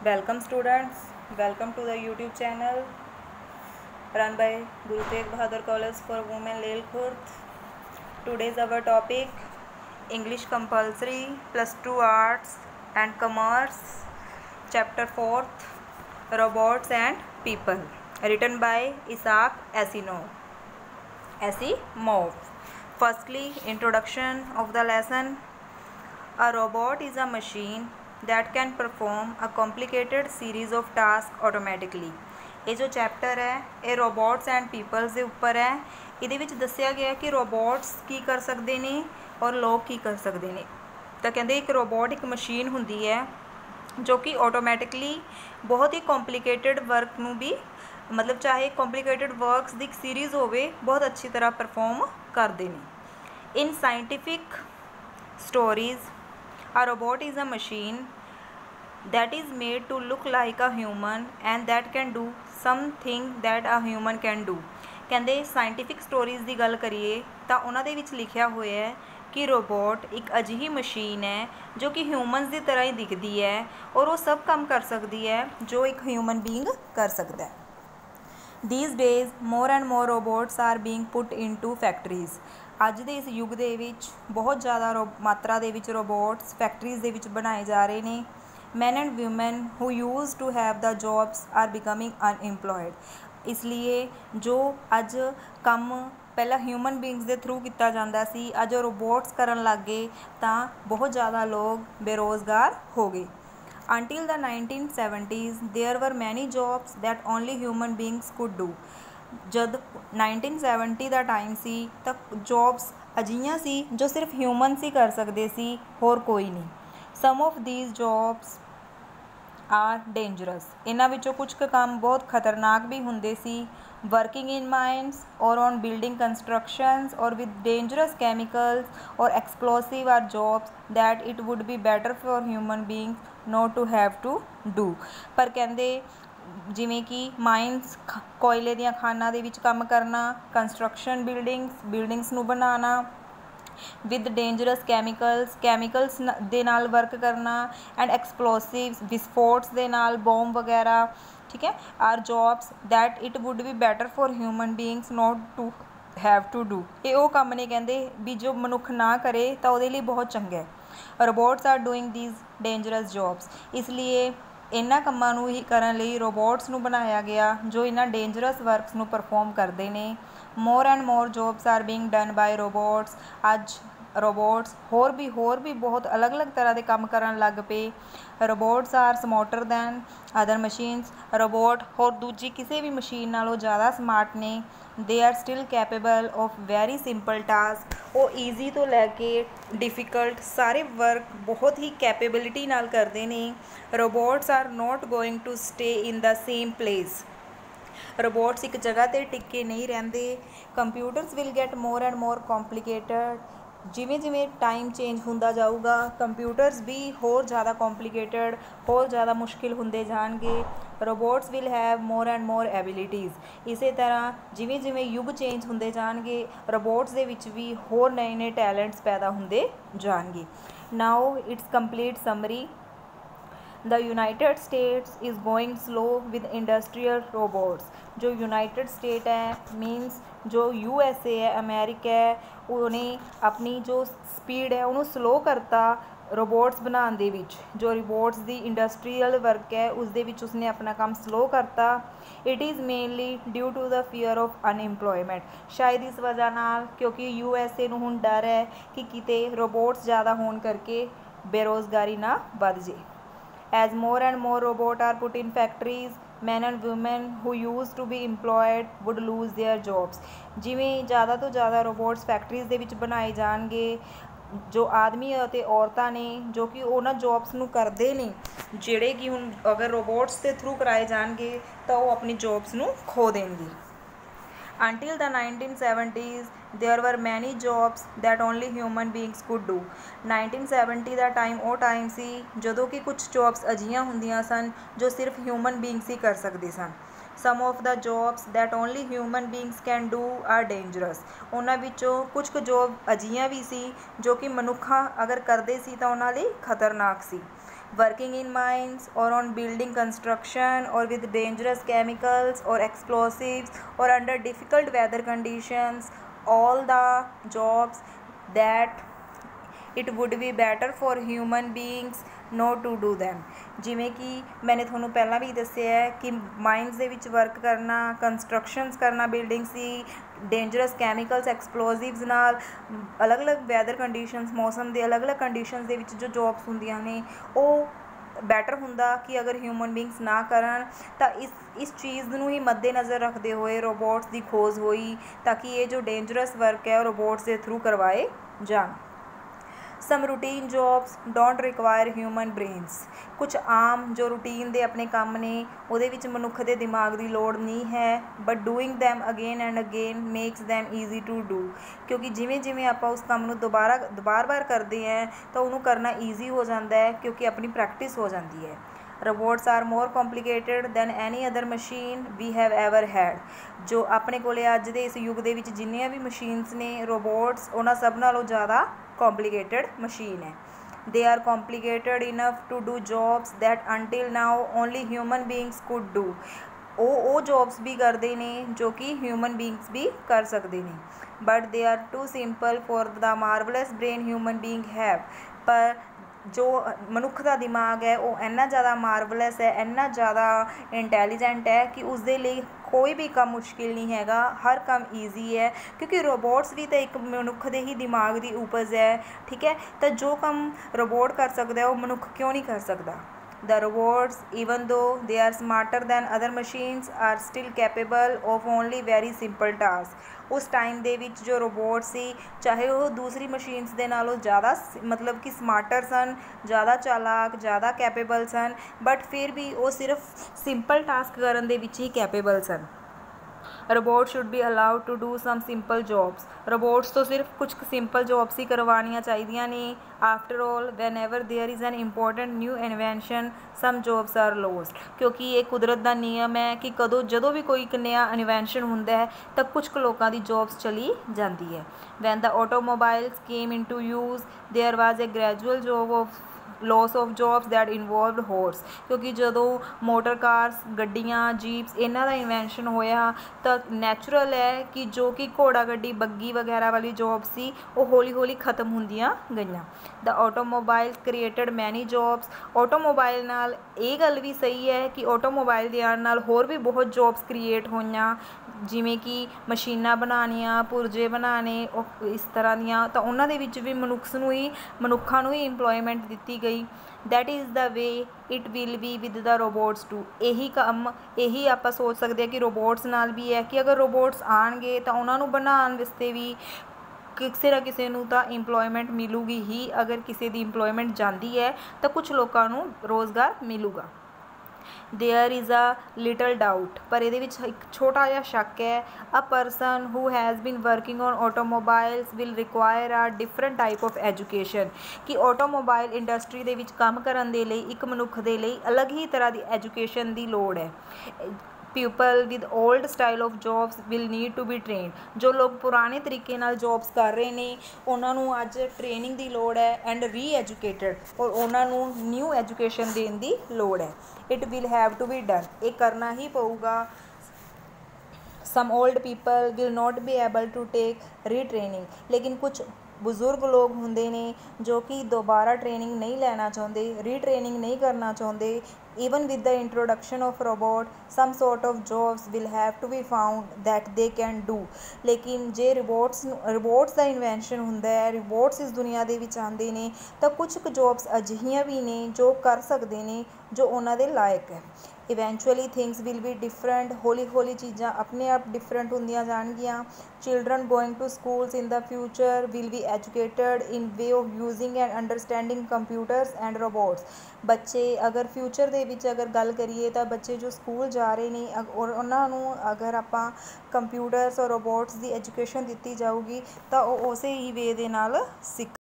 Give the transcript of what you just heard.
Welcome students, welcome to the YouTube channel run by Guru Tegh Bahadur College for Women Lel Khurd. Today's our topic English Compulsory Plus 2 Arts and Commerce Chapter 4th Robots and People, written by Isaac Asimov. Firstly, introduction of the lesson. A robot is a machine that can perform a complicated series of tasks automatically. ये जो chapter है ये robots and peoples के उपर है। ये दसिया गया कि रोबोट्स की कर सकते हैं और लोग की कर सकते हैं। तो कहते एक रोबोट एक मशीन होंदी है जो कि ऑटोमैटिकली बहुत ही कॉम्प्लीकेटेड वर्क नू भी मतलब चाहे कॉम्प्लीकेटेड वर्क्स की सीरीज़ होवे बहुत अच्छी तरह परफॉर्म करते हैं। In scientific stories a robot is a machine that is made to look like a human and that can do something that a human can do। कहते साइंटिफिक स्टोरीज़ की गल करिए तो उन्होंने लिखा हुआ है कि रोबोट एक अजिही मशीन है जो कि ह्यूमनस की तरह ही दिखती है और वो सब काम कर सकती है जो एक ह्यूमन बीइंग कर सकता है। These days more and more robots are being put into factories। अज दे इस युग दे विच बहुत ज़्यादा मात्रा दे विच रोबोट्स फैक्ट्रीज़ दे विच बनाए जा रहे हैं। Man and women who use to have the jobs are becoming unemployed. इसलिए जो अज काम पहला ह्यूमन बीइंग्स के थ्रू किया जाता सी अज रोबोट्स करन लग गए तो बहुत ज़्यादा लोग बेरोज़गार हो गए। Until the 1970s, there were many jobs that only human beings could do। जब 1970 का टाइम सी तो जॉब्स अजियां सी जो सिर्फ ह्यूमनस ही कर सकते सी होर कोई नहीं। Some of these jobs are dangerous. इन्हां विचों कुछ काम बहुत खतरनाक भी होंदे सी। वर्किंग इन माइंस और ऑन बिल्डिंग कंस्ट्रक्शंस और विद डेंजरस कैमिकल्स और explosive are jobs that it would be better for human beings not to have to do. पर कहते जिमें कि माइनस कोयले दियां खाना दे विच काम करना, कंस्ट्रक्शन बिल्डिंग्स नू बनाना विद डेंजरस कैमिकल्स दे नाल वर्क करना एंड एक्सप्लोसिव विस्फोट्स दे नाल बॉम्ब वगैरह, ठीक है, are jobs that it would be better for human beings not to have to do. ये वो काम ने कहते भी जो मनुख ना करे तो वो बहुत चंगा है। Robots are doing these dangerous jobs. इसलिए इन्हां कामां नूं ही करन लई रोबोट्स नूं बनाया गया जो इन्हां डेंजरस वर्क्स नूं परफॉर्म करते हैं। More and more jobs are being done by robots. अज रोबोट्स होर भी बहुत अलग अलग तरह के काम करन लग पे। Robots are smarter than other machines. Robot होर दूजी किसी भी मशीन नालों ज़्यादा स्मार्ट ने। They are still capable of very simple task. वो ईजी तो लैके डिफिकल्ट सारे वर्क बहुत ही कैपेबिलिटी नाल करते हैं। Robots are not going to stay in the same place. Robots एक जगह पर टिके नहीं रहते। Computers will get more and more complicated. जिमें जिमें टाइम चेंज होंदा जाऊगा कंप्यूटर्स भी होर ज़्यादा कॉम्प्लीकेटेड होर ज़्यादा मुश्किल होंदे जाएंगे। Robots will have more and more abilities. इस तरह जिमें जिमें युग चेंज होंदे जाएंगे रोबोट्स दे विच भी होर नए नए टैलेंट्स पैदा होंदे जाएंगे। Now it's complete summary. The United states is going slow with industrial robots. जो यूनाइटेड स्टेट है मीनस जो USA है अमेरिका है उन्हें अपनी जो स्पीड है उन्होंने स्लो करता रोबोट्स बनाने दे विच। जो रोबोट्स दी इंडस्ट्रीयल वर्क है उस दे विच उसने अपना काम स्लो करता। It is mainly due to the fear of unemployment. शायद इस वजह नाल क्योंकि USA नूं हुण डर है कि किते रोबोट्स ज़्यादा होने करके बेरोज़गारी ना बढ़ जाए। As more and more robots are put in factories, men and women who used to be employed would lose their jobs। जिमें ज़्यादा तो ज़्यादा रोबोट्स फैक्ट्रीज़ दे विच बनाए जाएंगे जो आदमी और औरतां ने जो कि उन्हां जॉब्स नूं करदे ने जिहड़े कि हुण अगर रोबोट्स के थ्रू कराए जाएंगे तो वो अपनी जॉब्स नूं खो देंगे। Until the 1970s, there were many jobs that only human beings could do। 1970 का टाइम वो टाइम सी जदों कि कुछ जॉब्स अजियां होंदियां सन जो सिर्फ ह्यूमन बीइंग्स ही कर सकते सन। Some of the jobs that only human beings can do are dangerous. उन्हां विचों कुछ जॉब अजियां भी सी जो कि मनुखा अगर करते सी तो उन्हां लई खतरनाक सी। working in mines or on building construction or with dangerous chemicals or explosives or under difficult weather conditions, all the jobs that it would be better for human beings not to do them। ਜਿਵੇਂ ਕਿ मैंने ਤੁਹਾਨੂੰ ਪਹਿਲਾਂ ਵੀ ਦੱਸਿਆ ਹੈ ਕਿ minus ਦੇ ਵਿੱਚ ਵਰਕ ਕਰਨਾ, ਕੰਸਟਰਕਸ਼ਨਸ ਕਰਨਾ ਬਿਲਡਿੰਗਸ ਦੀ, ਡੇਂਜਰਸ ਕੈਮੀਕਲਸ, ਐਕਸਪਲੋਸਿਵਸ ਨਾਲ, ਅਲੱਗ-ਅਲੱਗ ਵੈਦਰ ਕੰਡੀਸ਼ਨਸ, ਮੌਸਮ ਦੇ ਅਲੱਗ-ਅਲੱਗ ਕੰਡੀਸ਼ਨਸ ਦੇ ਵਿੱਚ ਜੋ ਜੋਬਸ ਹੁੰਦੀਆਂ ਨੇ ਉਹ ਬੈਟਰ ਹੁੰਦਾ ਕਿ ਅਗਰ ਹਿਊਮਨ ਬੀਂਗਸ ਨਾ ਕਰਨ। ਤਾਂ ਇਸ ਚੀਜ਼ ਨੂੰ ਹੀ ਮੱਦੇਨਜ਼ਰ ਰੱਖਦੇ ਹੋਏ ਰੋਬੋਟਸ ਦੀ ਖੋਜ ਹੋਈ ਤਾਂ ਕਿ ਇਹ ਜੋ ਡੇਂਜਰਸ ਵਰਕ ਹੈ ਉਹ ਰੋਬੋਟਸ ਦੇ ਥਰੂ ਕਰਵਾਏ ਜਾਣ। Some routine jobs don't require human brains. ਕੁਛ ਆਮ ਜੋ ਰੂਟੀਨ ਦੇ ਆਪਣੇ ਕੰਮ ਨੇ ਉਹਦੇ ਵਿੱਚ ਮਨੁੱਖ ਦੇ ਦਿਮਾਗ ਦੀ ਲੋੜ ਨਹੀਂ ਹੈ, but doing them again and again makes them easy to do. ਕਿਉਂਕਿ ਜਿਵੇਂ ਜਿਵੇਂ ਆਪਾਂ ਉਸ ਕੰਮ ਨੂੰ ਬਾਰ-ਬਾਰ ਕਰਦੇ ਹੈ ਤਾਂ ਉਹਨੂੰ ਕਰਨਾ ਈਜ਼ੀ ਹੋ ਜਾਂਦਾ ਹੈ ਕਿਉਂਕਿ ਆਪਣੀ ਪ੍ਰੈਕਟਿਸ ਹੋ ਜਾਂਦੀ ਹੈ। Robots are more complicated than any other machine we have ever had. जो अपने कोले अज दे इस युग दे विच जिन्नियां भी मशीन्स ने रोबोट्स उन्हां सब नालों ज़्यादा कॉम्प्लीकेटेड मशीन है। They are complicated enough to do jobs that until now only human beings could do. ਉਹ ਜੋਬਸ ਵੀ ਕਰਦੇ ਨੇ ਜੋ ਕਿ ਹਿਊਮਨ ਬੀਂਗਸ ਵੀ ਕਰ ਸਕਦੇ ਨੇ, but they are too simple for the marvellous brain human being have. ਪਰ ਜੋ ਮਨੁੱਖ ਦਾ ਦਿਮਾਗ ਹੈ ਉਹ ਇੰਨਾ ਜ਼ਿਆਦਾ ਮਾਰਵਲਸ ਹੈ, ਇੰਨਾ ਜ਼ਿਆਦਾ ਇੰਟੈਲੀਜੈਂਟ ਹੈ ਕਿ ਉਸਦੇ ਲਈ ਕੋਈ ਵੀ ਕੰਮ ਮੁਸ਼ਕਿਲ ਨਹੀਂ ਹੈਗਾ, ਹਰ ਕੰਮ ਈਜ਼ੀ ਹੈ ਕਿਉਂਕਿ ਰੋਬੋਟਸ ਵੀ ਤਾਂ ਇੱਕ ਮਨੁੱਖ ਦੇ ਹੀ ਦਿਮਾਗ ਦੀ ਉਪਜ ਹੈ। ਠੀਕ ਹੈ, ਤਾਂ ਜੋ ਕੰਮ ਰੋਬੋਟ ਕਰ ਸਕਦਾ ਉਹ ਮਨੁੱਖ ਕਿਉਂ ਨਹੀਂ ਕਰ ਸਕਦਾ। The robots, even though they are smarter than other machines, are still capable of only very simple tasks। उस टाइम ਦੇ ਵਿੱਚ ਜੋ ਰੋਬੋਟ ਸੀ ਚਾਹੇ ਉਹ ਦੂਸਰੀ ਮਸ਼ੀਨਸ ਦੇ ਨਾਲੋਂ ਜ਼ਿਆਦਾ ਮਤਲਬ ਕਿ ਸਮਾਰਟਰ ਸਨ, ਜ਼ਿਆਦਾ ਚਾਲਾਕ, ਜ਼ਿਆਦਾ ਕੈਪੇਬਲ ਸਨ, ਬਟ ਫਿਰ ਵੀ ਉਹ ਸਿਰਫ ਸਿੰਪਲ ਟਾਸਕ ਕਰਨ ਦੇ ਵਿੱਚ ਹੀ ਕੈਪੇਬਲ ਸਨ। Robot should be allowed to do some simple jobs. Robots तो सिर्फ कुछ सिंपल जॉब्स ही करवानियाँ चाहिए ने। After all whenever there is an important new invention some jobs are lost. क्योंकि ये कुदरत का नियम है कि जो भी कोई एक नया इन्वेंशन होंदा है तो कुछ लोगों की जॉब्स चली जाती है। When the automobiles came into use there was a gradual job of loss of jobs that involved horse. क्योंकि जो मोटर कार्स, गड्डियाँ, जीप्स इन्हां दा इन्वेंशन होया तो नैचुरल है कि जो कि घोड़ा गड्डी, बग्गी वगैरह वाली जॉब सी वो हौली हौली खत्म होंदियां गईयां। The automobile created many jobs. Automobile नाल ये गल भी सही है कि ऑटोमोबाइल दे आउण नाल होर भी बहुत जॉब्स क्रिएट होईयां जिमें कि मशीनां बनानियां, पुरजे बनाने, इस तरह दियां, तो उन्हां दे विच भी मनुक्खां नूं ही इंप्लॉयमेंट दित्ती गई। That is the way it will be with the robots too. यही काम यही आप सोच सकते हैं कि रोबोट्स नाल भी है कि अगर रोबोट्स आएंगे तो उन्होंने बनाने वास्ते भी किसी ना किसी नूं तां इंप्लॉयमेंट मिलूगी ही। अगर किसी की इंप्लॉयमेंट जाती है तो कुछ लोगों नूं रोज़गार मिलूगा। There is a little doubt, पर ये एक छोटा जहा शक है। A person who has been working on automobiles will require a different type of education. कि ऑटोमोबाइल इंडस्ट्री दे विच काम करन दे लई एक मनुख दे लई अलग ही तरह की एजुकेशन की लोड़ है। People with old style of jobs will need to be trained. जो लोग पुराने तरीके नाल जॉब्स कर रहे हैं उन्होंने अज ट्रेनिंग की लोड़ है एंड री एजुकेटेड, और उन्होंने न्यू एजुकेशन देने की लोड़ है। It will have to be done, ये करना ही पऊगा। Some old people will not be able to take retraining. लेकिन कुछ बुजुर्ग लोग होंदे ने जो कि दोबारा ट्रेनिंग नहीं लेना चाहते, री ट्रेनिंग नहीं करना चाहते। Even with the introduction of robot, some sort of jobs will have to be found that they can do। लेकिन जे रोबोट्स का इन्वेंशन होंदा है, रोबोट्स इस दुनिया दे विच आंदे ने तो कुछ जॉब्स अजिहियां भी ने जो कर सकते हैं जो उन्हां दे लायक है। Eventually things will be different. हौली हौली चीज़ां अपने आप डिफरेंट होंदियां जाणगियां। Children going to schools in the future will be educated in way of using and understanding computers and robots. बच्चे अगर फ्यूचर दे विच अगर गल करिए तो बच्चे जो स्कूल जा रहे हैं और उन्होंने अगर आप कंप्यूटर्स और रोबोट्स की एजुकेशन दी जाऊगी तो उस ही वे दे नाल सीख